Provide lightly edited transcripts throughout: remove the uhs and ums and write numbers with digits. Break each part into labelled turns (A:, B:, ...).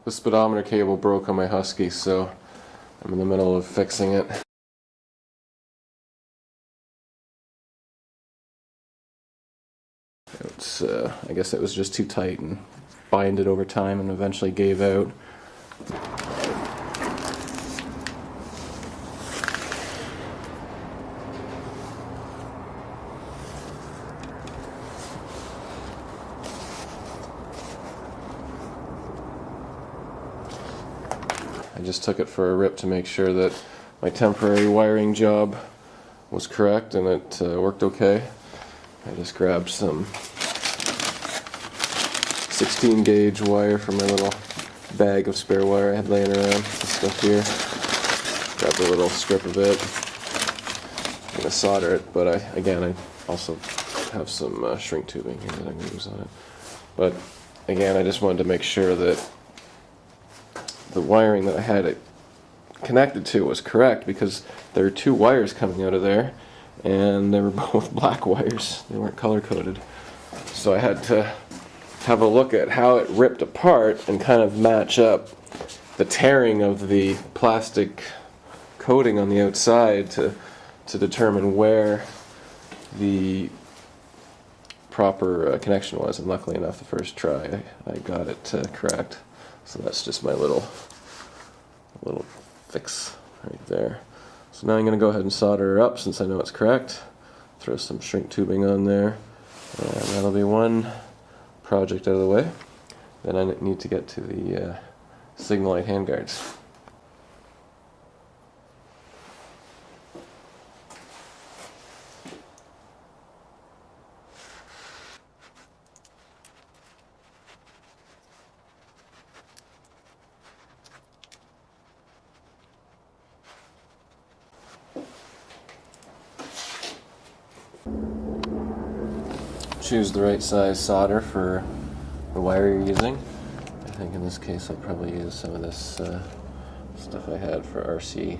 A: The speedometer cable broke on my Husky, so I'm in the middle of fixing it. I guess it was just too tight and binded over time and eventually gave out. I just took it for a rip to make sure that my temporary wiring job was correct and it worked okay. I just grabbed some 16 gauge wire from my little bag of spare wire I had laying around. This stuff here. Grabbed a little strip of it. I'm going to solder it, but I also have some shrink tubing here that I'm going to use on it. But again, I just wanted to make sure that the wiring that I had it connected to was correct, because there are two wires coming out of there and they were both black wires. They weren't color coded. So I had to have a look at how it ripped apart and kind of match up the tearing of the plastic coating on the outside to determine where the proper connection was. And luckily enough, the first try I got it correct. So that's just my little fix right there. So now I'm going to go ahead and solder her up since I know it's correct. Throw some shrink tubing on there, and that'll be one project out of the way. Then I need to get to the signal light handguards. Choose the right size solder for the wire you're using. I think in this case I'll probably use some of this stuff I had for RC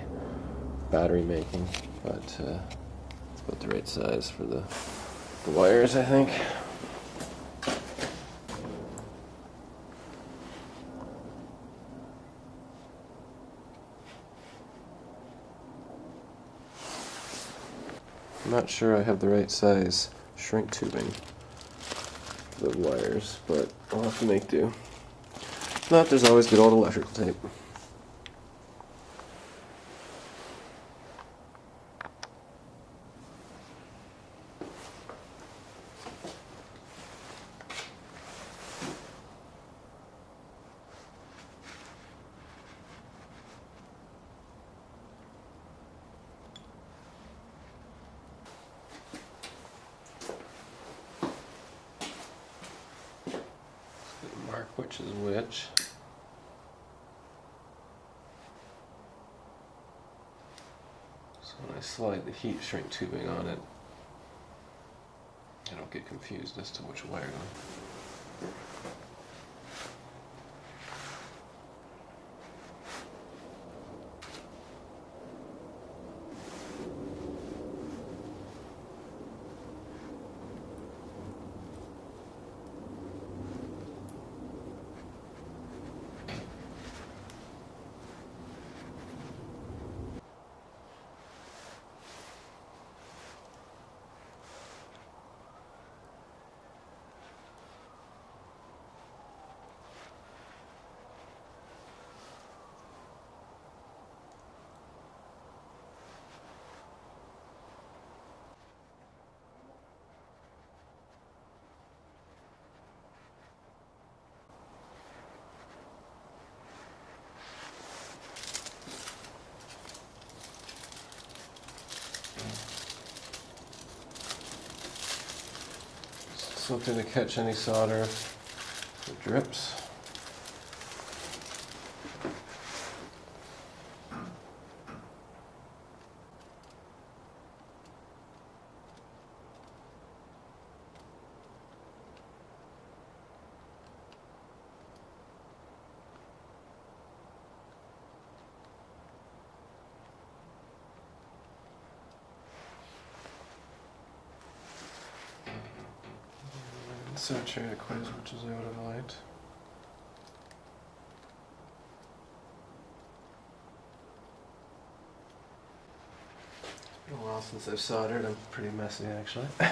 A: battery making, but it's about the right size for the wires, I think. I'm not sure I have the right size shrink tubing for the wires, but I'll have to make do. If not, there's always good old electrical tape. Mark which is which. So when I slide the heat shrink tubing on it, I don't get confused as to which wire to. Something to catch any solder that drips. Saturated quite as much as I would have liked. while since I've soldered. I'm pretty messy actually. Give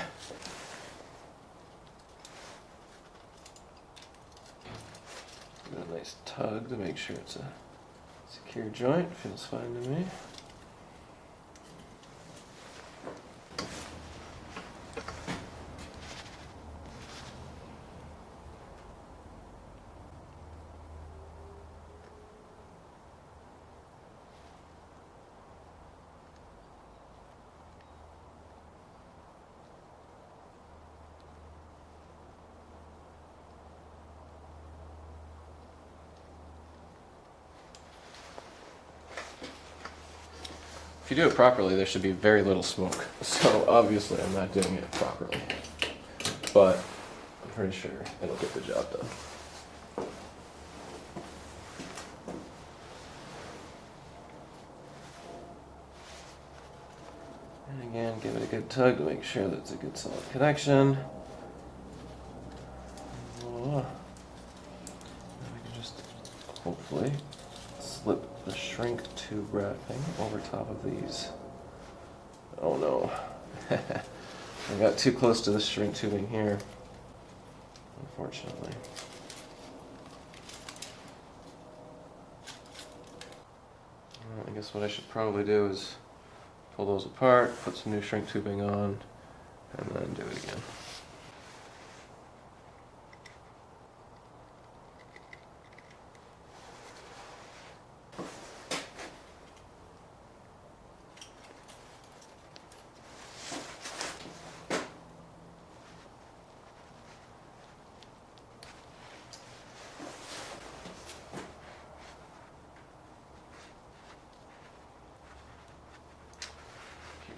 A: it a nice tug to make sure it's a secure joint. Feels fine to me. If you do it properly, there should be very little smoke. So obviously I'm not doing it properly. But I'm pretty sure it'll get the job done. And again, give it a good tug to make sure that it's a good solid connection. Now we can just hopefully slip the shrink tube wrapping over top of these. Oh no. I got too close to the shrink tubing here, unfortunately. I guess what I should probably do is pull those apart, put some new shrink tubing on, and then do it again.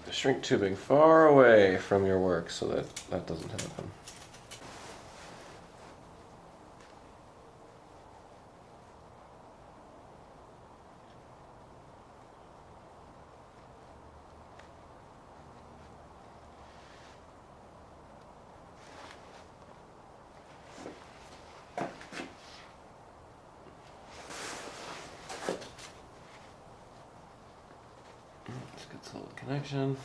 A: The shrink tubing far away from your work so that that doesn't happen. Let's get solid connection.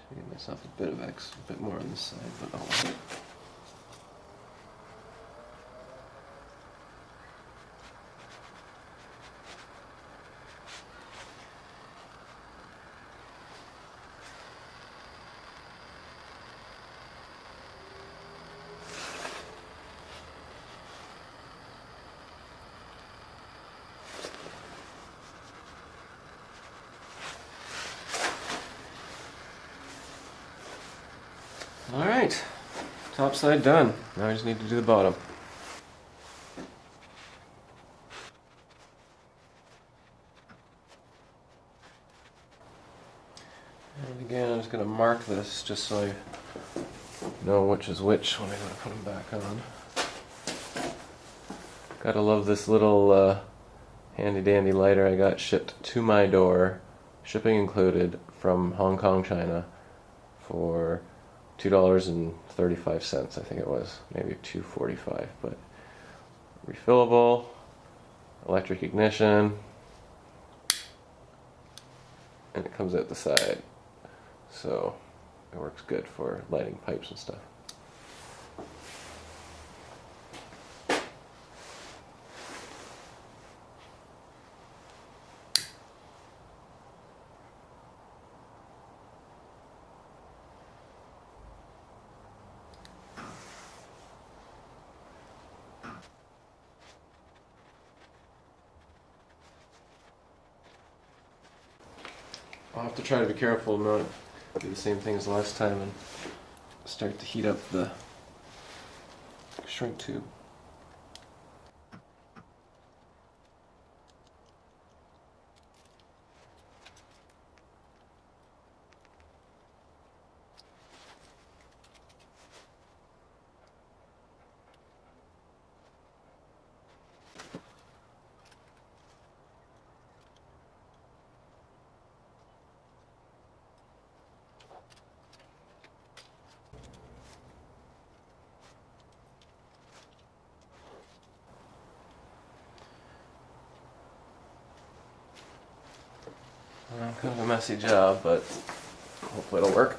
A: Should give myself a bit of a bit more on this side, but oh well. Alright, top side done. Now I just need to do the bottom. And again, I'm just going to mark this just so I know which is which when I go to put them back on. Gotta love this little handy dandy lighter I got shipped to my door, shipping included, from Hong Kong, China, for $2.35, I think it was, maybe $2.45, but refillable, electric ignition, and it comes out the side, so it works good for lighting pipes and stuff. I'll have to try to be careful not do the same thing as last time and start to heat up the shrink tube. Kind of a messy job, but hopefully it'll work.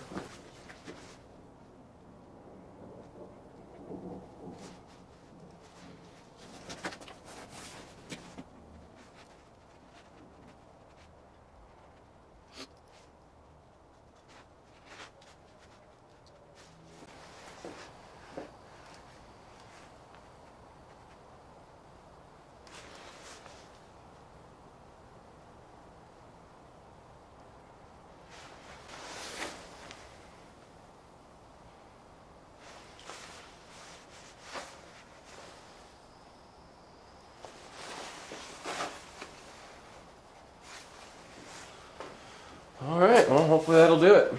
A: All right, well, hopefully that'll do it.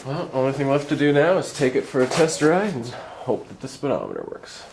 A: Well, only thing left to do now is take it for a test ride and hope that the speedometer works.